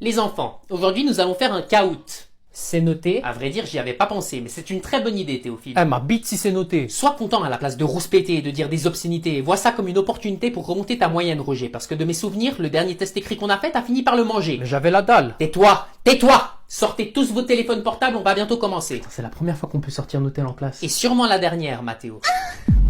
Les enfants, aujourd'hui nous allons faire un caout. C'est noté. À vrai dire, j'y avais pas pensé, mais c'est une très bonne idée, Théophile. Eh, ma bite si c'est noté. Sois content à la place de rouspéter et de dire des obscénités. Vois ça comme une opportunité pour remonter ta moyenne, Roger, parce que de mes souvenirs, le dernier test écrit qu'on a fait, t'as fini par le manger. Mais j'avais la dalle. Tais-toi! Tais-toi! Sortez tous vos téléphones portables, on va bientôt commencer. C'est la première fois qu'on peut sortir nos tels en classe. Et sûrement la dernière, Mathéo.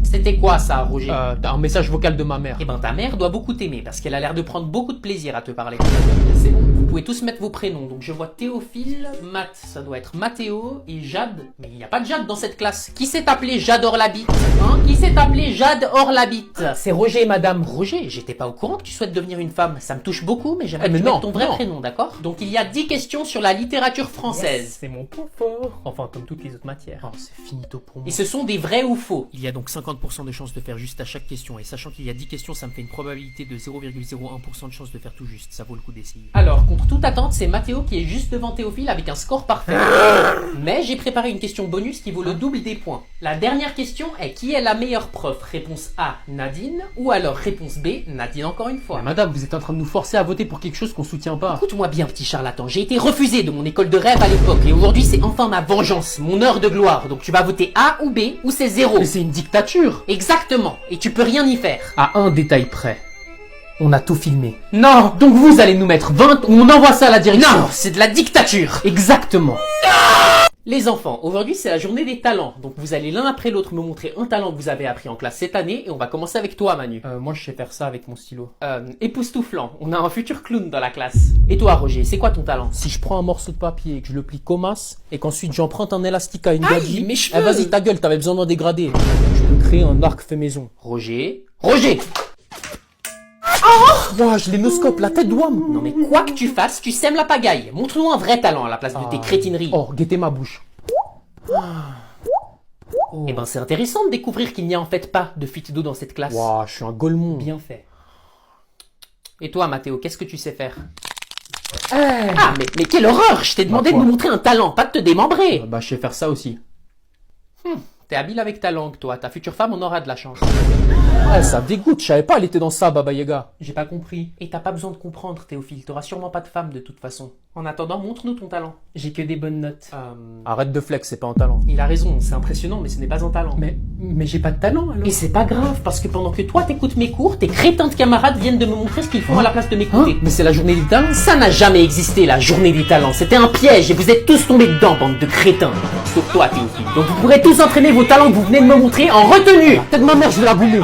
C'était quoi ça, Roger? Un message vocal de ma mère. Eh ben ta mère doit beaucoup t'aimer, parce qu'elle a l'air de prendre beaucoup de plaisir à te parler. C'est bon, vous pouvez tous mettre vos prénoms. Donc je vois Théophile, Matt, ça doit être Mathéo, et Jade. Mais il n'y a pas de Jade dans cette classe. Qui s'est appelé Jade Orlabite? Hein? Qui s'est appelé Jade Orlabite? C'est Roger, madame. Roger, j'étais pas au courant que tu souhaites devenir une femme. Ça me touche beaucoup, mais j'aimerais mais que tu non, mettes ton vrai non. prénom, d'accord? Donc il y a 10 questions sur la littérature française. C'est mon point fort. Enfin, comme toutes les autres matières. Oh, c'est finito pour moi. Et ce sont des vrais ou faux. Il y a donc 50% de chances de faire juste à chaque question, et sachant qu'il y a 10 questions, ça me fait une probabilité de 0,01% de chance de faire tout juste. Ça vaut le coup d'essayer. Alors, contre toute attente, c'est Mathéo qui est juste devant Théophile avec un score parfait. Mais j'ai préparé une question bonus qui vaut le double des points. La dernière question est: qui est la meilleure prof? Réponse A, Nadine, ou alors réponse B, Nadine encore une fois. Mais madame, vous êtes en train de nous forcer à voter pour quelque chose qu'on soutient pas. Écoute-moi bien, petit charlatan, j'ai été refusé de mon école de rêve à l'époque, et aujourd'hui c'est enfin ma vengeance, mon heure de gloire. Donc tu vas voter A ou B, ou c'est 0. Mais c'est une dictature. Exactement, et tu peux rien y faire. À un détail près. On a tout filmé. Non, Donc vous allez nous mettre 20 ou on envoie ça à la direction. non, c'est de la dictature. Exactement. Les enfants, aujourd'hui c'est la journée des talents, donc vous allez l'un après l'autre me montrer un talent que vous avez appris en classe cette année, et on va commencer avec toi, Manu. Moi je sais faire ça avec mon stylo. Époustouflant, on a un futur clown dans la classe. Et toi, Roger, c'est quoi ton talent? Si je prends un morceau de papier et que je le plie comme as, et qu'ensuite j'emprunte un élastique à une Aïe, gadji, mes cheveux. vas-y ta gueule, t'avais besoin d'en dégrader. Je peux créer un arc fait maison. Roger, Ouah, je l'énoscope, la tête d'ouam. non mais quoi que tu fasses, tu sèmes la pagaille. Montre-nous un vrai talent à la place de tes crétineries. Oh, guettez ma bouche. Eh ben c'est intéressant de découvrir qu'il n'y a en fait pas de fuite d'eau dans cette classe. Ouah, je suis un golemon. Bien fait. Et toi, Mathéo, qu'est-ce que tu sais faire? Eh. Ah, mais quelle horreur! Je t'ai demandé de quoi nous montrer un talent, pas de te démembrer! Bah je sais faire ça aussi. T'es habile avec ta langue, toi. Ta future femme en aura de la chance. Ouais, ça dégoûte, je savais pas elle était dans ça, Baba Yaga. J'ai pas compris. Et t'as pas besoin de comprendre, Théophile. T'auras sûrement pas de femme de toute façon. En attendant, montre-nous ton talent. J'ai que des bonnes notes. Arrête de flex, c'est pas un talent. Il a raison, c'est impressionnant, mais ce n'est pas un talent. Mais j'ai pas de talent alors. Et c'est pas grave, parce que pendant que toi t'écoutes mes cours, tes crétins de camarades viennent de me montrer ce qu'ils font à la place de m'écouter. Mais c'est la journée des talents. Ça n'a jamais existé, la journée des talents. C'était un piège et vous êtes tous tombés dedans, bande de crétins. Sauf toi, Théophile. Donc vous pourrez tous entraîner vos talents que vous venez de me montrer en retenue. Tête de ma mère, je vais la boumer.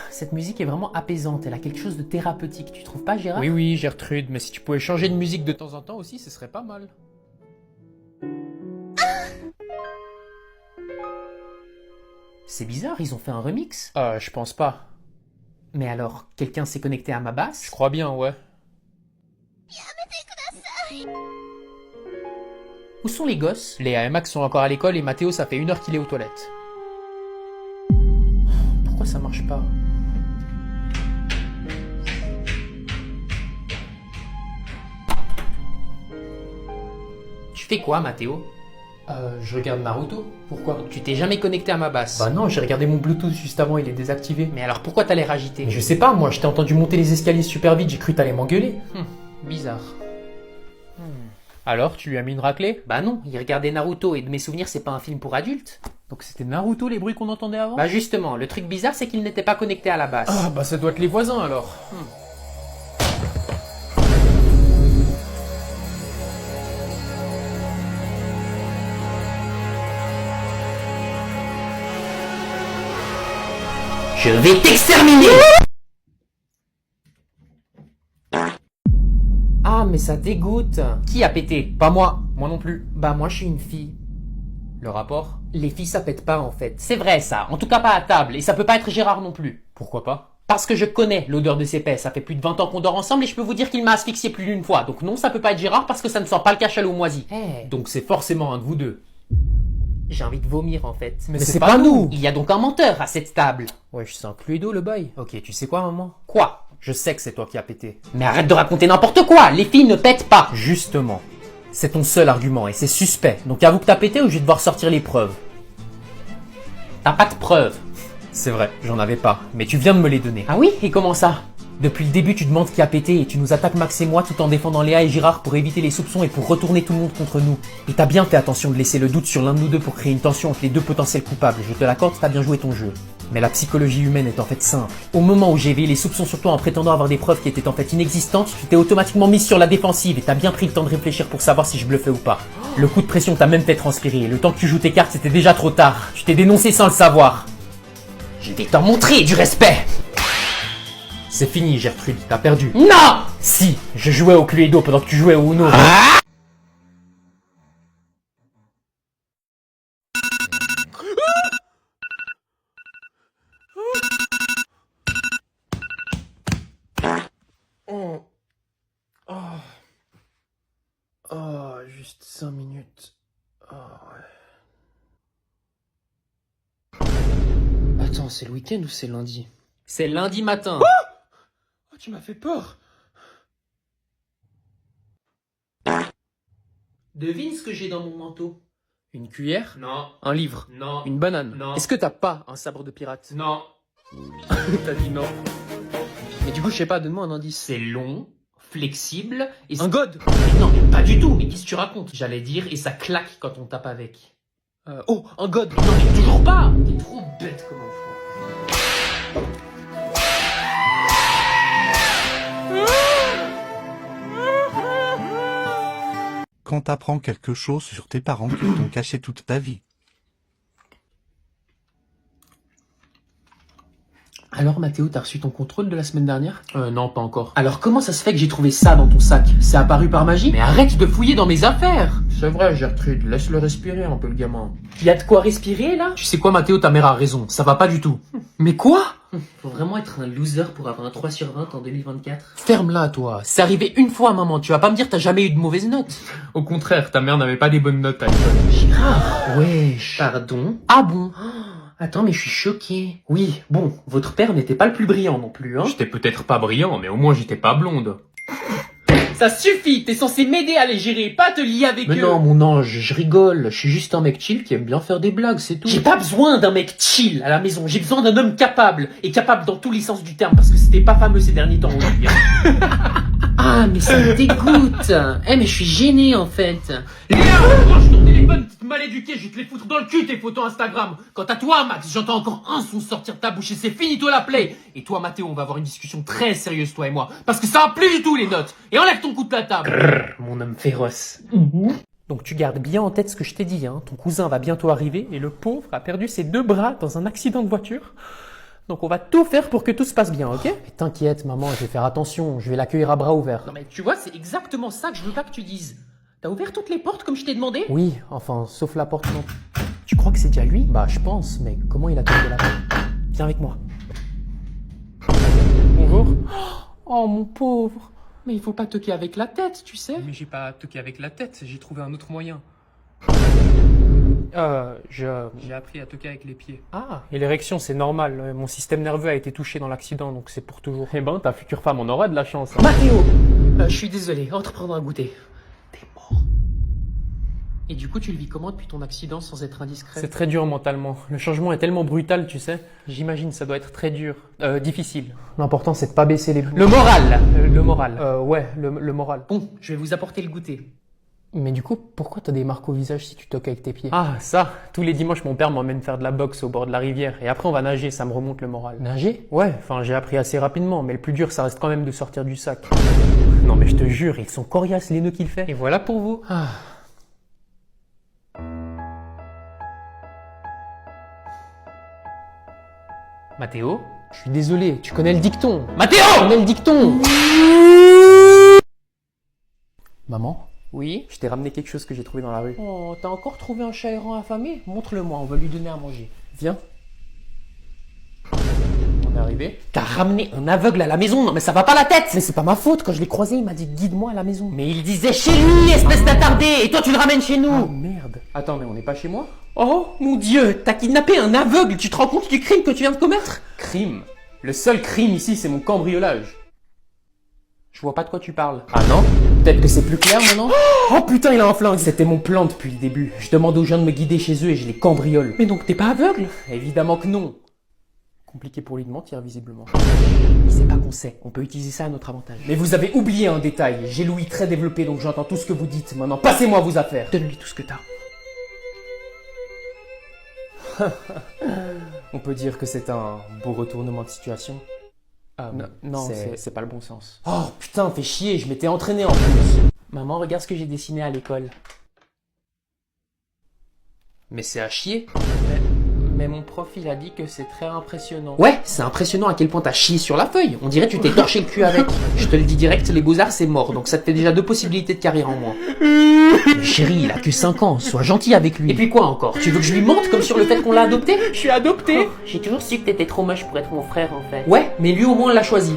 Cette musique est vraiment apaisante, elle a quelque chose de thérapeutique, tu trouves pas, Gérard? Oui, Gertrude, mais si tu pouvais changer de musique de temps en temps aussi, ce serait pas mal. C'est bizarre, ils ont fait un remix. Je pense pas. Mais alors, quelqu'un s'est connecté à ma basse? Je crois bien, ouais. Où sont les gosses? Léa et Max sont encore à l'école et Mathéo, ça fait 1 heure qu'il est aux toilettes. Pourquoi ça marche pas? Tu fais quoi, Mathéo? Je regarde Naruto. Pourquoi? Tu t'es jamais connecté à ma basse? Bah non, j'ai regardé mon Bluetooth juste avant, il est désactivé. Mais alors pourquoi t'as l'air agité? Mais je sais pas, moi, je t'ai entendu monter les escaliers super vite, j'ai cru t'allais m'engueuler. Bizarre. Alors, tu lui as mis une raclée? Bah non, il regardait Naruto et de mes souvenirs c'est pas un film pour adultes. Donc c'était Naruto les bruits qu'on entendait avant? Bah justement, le truc bizarre c'est qu'il n'était pas connecté à la basse. Ah bah ça doit être les voisins alors. Je vais t'exterminer! Ah mais ça dégoûte. Qui a pété? Pas moi, moi non plus. Bah moi je suis une fille. Le rapport? Les filles ça pète pas en fait. C'est vrai ça, en tout cas pas à table, et ça peut pas être Gérard non plus. Pourquoi pas? Parce que je connais l'odeur de ses pets, ça fait plus de 20 ans qu'on dort ensemble et je peux vous dire qu'il m'a asphyxié plus d'une fois. Donc non, ça peut pas être Gérard parce que ça ne sent pas le cachalot moisi. Donc c'est forcément un de vous deux. J'ai envie de vomir en fait. Mais c'est pas nous. Il y a donc un menteur à cette table. Ouais, c'est un Cluedo le bail. Ok, tu sais quoi maman? Quoi? Je sais que c'est toi qui as pété. Mais arrête de raconter n'importe quoi, les filles ne pètent pas. Justement. C'est ton seul argument et c'est suspect. Donc avoue que t'as pété ou je vais devoir sortir les preuves. T'as pas de preuves. C'est vrai, j'en avais pas. Mais tu viens de me les donner. Ah oui? Et comment ça? Depuis le début, tu demandes qui a pété et tu nous attaques Max et moi tout en défendant Léa et Girard pour éviter les soupçons et pour retourner tout le monde contre nous. Et t'as bien fait attention de laisser le doute sur l'un de nous deux pour créer une tension entre les deux potentiels coupables. Je te l'accorde, t'as bien joué ton jeu. Mais la psychologie humaine est en fait simple. Au moment où j'ai éveillé les soupçons sur toi en prétendant avoir des preuves qui étaient en fait inexistantes, tu t'es automatiquement mis sur la défensive et t'as bien pris le temps de réfléchir pour savoir si je bluffais ou pas. Le coup de pression t'a même fait transpirer. Le temps que tu joues tes cartes, c'était déjà trop tard. Tu t'es dénoncé sans le savoir. Je vais t'en montrer du respect. C'est fini, Gertrude, t'as perdu. Non! Si, je jouais au Cluedo pendant que tu jouais au Uno. Juste 5 minutes. Attends, c'est le week-end ou c'est lundi? C'est lundi matin. Oh, tu m'as fait peur. Devine ce que j'ai dans mon manteau. Une cuillère? Non. Un livre? Non. Une banane? Non. Est-ce que t'as pas un sabre de pirate? Non. T'as dit non. Mais du coup, je sais pas, donne-moi un indice. C'est long, flexible et... Un god? Mais non, mais pas du tout. Mais qu'est-ce que tu racontes? J'allais dire, et ça claque quand on tape avec. Oh, un god? Non, mais toujours pas. T'es trop bête comme enfant. Quand t'apprends quelque chose sur tes parents qu'ils t'ont caché toute ta vie. Alors Mathéo, t'as reçu ton contrôle de la semaine dernière? Non, pas encore. Alors comment ça se fait que j'ai trouvé ça dans ton sac? C'est apparu par magie? Mais arrête de fouiller dans mes affaires! C'est vrai Gertrude, laisse-le respirer un peu le gamin. Y a de quoi respirer là? Tu sais quoi Mathéo, ta mère a raison, ça va pas du tout. Mais quoi? Faut vraiment être un loser pour avoir un 3 sur 20 en 2024. Ferme-la toi, c'est arrivé une fois maman, tu vas pas me dire t'as jamais eu de mauvaises notes. Au contraire, ta mère n'avait pas des bonnes notes à l'école. Girard, wesh. Pardon? Ah bon? Attends, mais je suis choqué. Oui, bon, votre père n'était pas le plus brillant non plus, hein. J'étais peut-être pas brillant, mais au moins j'étais pas blonde. Ça suffit, t'es censé m'aider à les gérer, pas te lier avec eux. Mais non, mon ange, je rigole. Je suis juste un mec chill qui aime bien faire des blagues, c'est tout. J'ai pas besoin d'un mec chill à la maison, j'ai besoin d'un homme capable. Et capable dans tous les sens du terme, parce que c'était pas fameux ces derniers temps, Olivier. Ah, mais ça me dégoûte. Mais je suis gêné en fait. Léa, range ton téléphone, petite mal éduquée, je vais te les foutre dans le cul tes photos Instagram. Quant à toi, Max, j'entends encore un son sortir de ta bouche et c'est finito la play. Et toi, Mathéo, on va avoir une discussion très sérieuse, toi et moi. Parce que ça va plus du tout les notes. Et enlève ton coup de la table. Grrr, mon homme féroce. Donc tu gardes bien en tête ce que je t'ai dit, hein. Ton cousin va bientôt arriver et le pauvre a perdu ses 2 bras dans un accident de voiture. Donc on va tout faire pour que tout se passe bien, ok? Mais t'inquiète maman, je vais faire attention, je vais l'accueillir à bras ouverts. Non mais tu vois, c'est exactement ça que je veux pas que tu dises. T'as ouvert toutes les portes comme je t'ai demandé? Oui, enfin, sauf la porte non. Tu crois que c'est déjà lui? Bah je pense, mais comment il a tombé là? Viens avec moi. Bonjour. Oh mon pauvre. Mais il faut pas toquer avec la tête, tu sais. Mais j'ai pas toqué avec la tête, j'ai trouvé un autre moyen. J'ai appris à toquer avec les pieds. Ah, et l'érection c'est normal, mon système nerveux a été touché dans l'accident, donc c'est pour toujours. Eh ben, ta future femme en aura de la chance. Hein. Mathéo, je suis désolé, entre prendre un goûter. T'es mort. Et du coup, tu le vis comment depuis ton accident sans être indiscret? C'est très dur mentalement. Le changement est tellement brutal, tu sais. J'imagine ça doit être très dur. Difficile. L'important c'est de pas baisser les... Le moral. Le moral. Ouais, le moral. Bon, je vais vous apporter le goûter. Mais du coup, pourquoi t'as des marques au visage si tu toques avec tes pieds? Ah, ça. Tous les dimanches, mon père m'emmène faire de la boxe au bord de la rivière. Et après, on va nager, ça me remonte le moral. Nager? Ouais, enfin, j'ai appris assez rapidement. Mais le plus dur, ça reste quand même de sortir du sac. Non, mais je te jure, ils sont coriaces les nœuds qu'il fait. Et voilà pour vous. Ah. Mathéo? Je suis désolé, tu connais le dicton. Mathéo! Tu connais le dicton. Maman? Oui? Je t'ai ramené quelque chose que j'ai trouvé dans la rue. Oh, t'as encore trouvé un chat errant affamé? Montre-le-moi, on va lui donner à manger. Viens. On est arrivé? T'as ramené un aveugle à la maison? Non mais ça va pas la tête! Mais c'est pas ma faute, quand je l'ai croisé, il m'a dit guide-moi à la maison. Mais il disait chez lui, espèce d'attardé! Et toi tu le ramènes chez nous! Ah merde. Attends, mais on n'est pas chez moi? Oh mon Dieu, t'as kidnappé un aveugle, tu te rends compte du crime que tu viens de commettre? Crime? Le seul crime ici, c'est mon cambriolage. Je vois pas de quoi tu parles. Ah non? Peut-être que c'est plus clair maintenant? Oh putain, il a un flingue! C'était mon plan depuis le début. Je demande aux gens de me guider chez eux et je les cambriole. Mais donc t'es pas aveugle? Évidemment que non. Compliqué pour lui de mentir, visiblement. C'est pas qu'on sait, on peut utiliser ça à notre avantage. Mais vous avez oublié un détail, j'ai l'ouïe très développée donc j'entends tout ce que vous dites. Maintenant, passez-moi vos affaires. Donne-lui tout ce que t'as. On peut dire que c'est un beau retournement de situation. Non, c'est pas le bon sens. Oh putain, fais chier, je m'étais entraîné en plus. Maman, regarde ce que j'ai dessiné à l'école. Mais c'est à chier. Mais mon prof, il a dit que c'est très impressionnant. Ouais, c'est impressionnant à quel point t'as chié sur la feuille. On dirait que tu t'es torché le cul avec. Je te le dis direct, les beaux-arts c'est mort, donc ça te fait déjà 2 possibilités de carrière en moins. Mais chérie, il a que 5 ans, sois gentil avec lui. Et puis quoi encore? Tu veux que je lui mente comme sur le fait qu'on l'a adopté? Je suis adopté. J'ai toujours su que t'étais trop moche pour être mon frère en fait. Ouais, mais lui au moins l'a choisi.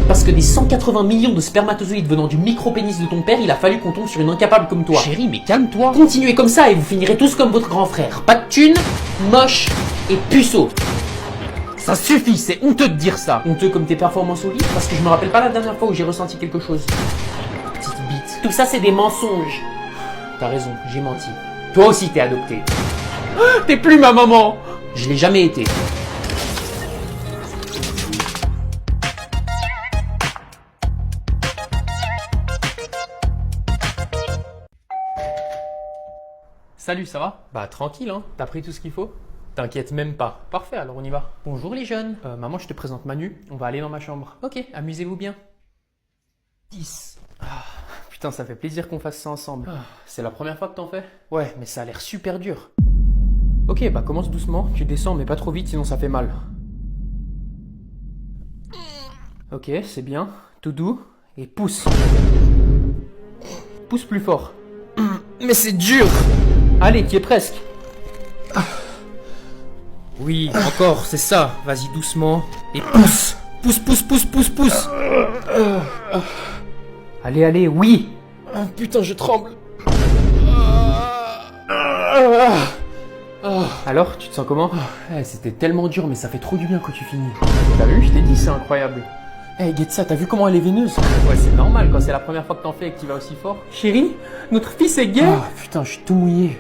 Parce que des 180 millions de spermatozoïdes venant du micro-pénis de ton père, il a fallu qu'on tombe sur une incapable comme toi. Chérie, mais calme-toi. Continuez comme ça et vous finirez tous comme votre grand frère. Pas de thunes, moche et puceau. Ça suffit, c'est honteux de dire ça. Honteux comme tes performances au lit, parce que je me rappelle pas la dernière fois où j'ai ressenti quelque chose. Petite bite. Tout ça c'est des mensonges. T'as raison, j'ai menti. Toi aussi t'es adopté. T'es plus ma maman. Je l'ai jamais été. Salut, ça va? Bah tranquille hein, T'as pris tout ce qu'il faut? t'inquiète même pas. Parfait, alors on y va. Bonjour les jeunes. Maman, je te présente Manu. On va aller dans ma chambre. Ok, Amusez-vous bien. 10. Putain, ça fait plaisir qu'on fasse ça ensemble. C'est la première fois que t'en fais? Ouais, mais ça a l'air super dur. Ok, bah commence doucement. Tu descends, mais pas trop vite, sinon ça fait mal. Ok, c'est bien. Tout doux. Et pousse. Pousse plus fort. Mais c'est dur. Allez, tu es presque. Oui, encore, c'est ça. Vas-y doucement. Et pousse. Pousse, pousse, pousse, pousse, pousse. Allez, allez, oui. Putain, je tremble. Alors, tu te sens comment? C'était tellement dur, mais ça fait trop du bien quand tu finis. T'as vu? Je t'ai dit, c'est incroyable. Hey, get ça, t'as vu comment elle est veineuse? Ouais, c'est normal quand c'est la première fois que t'en fais et que tu vas aussi fort. Chérie, notre fils est gay. Ah, putain, je suis tout mouillé.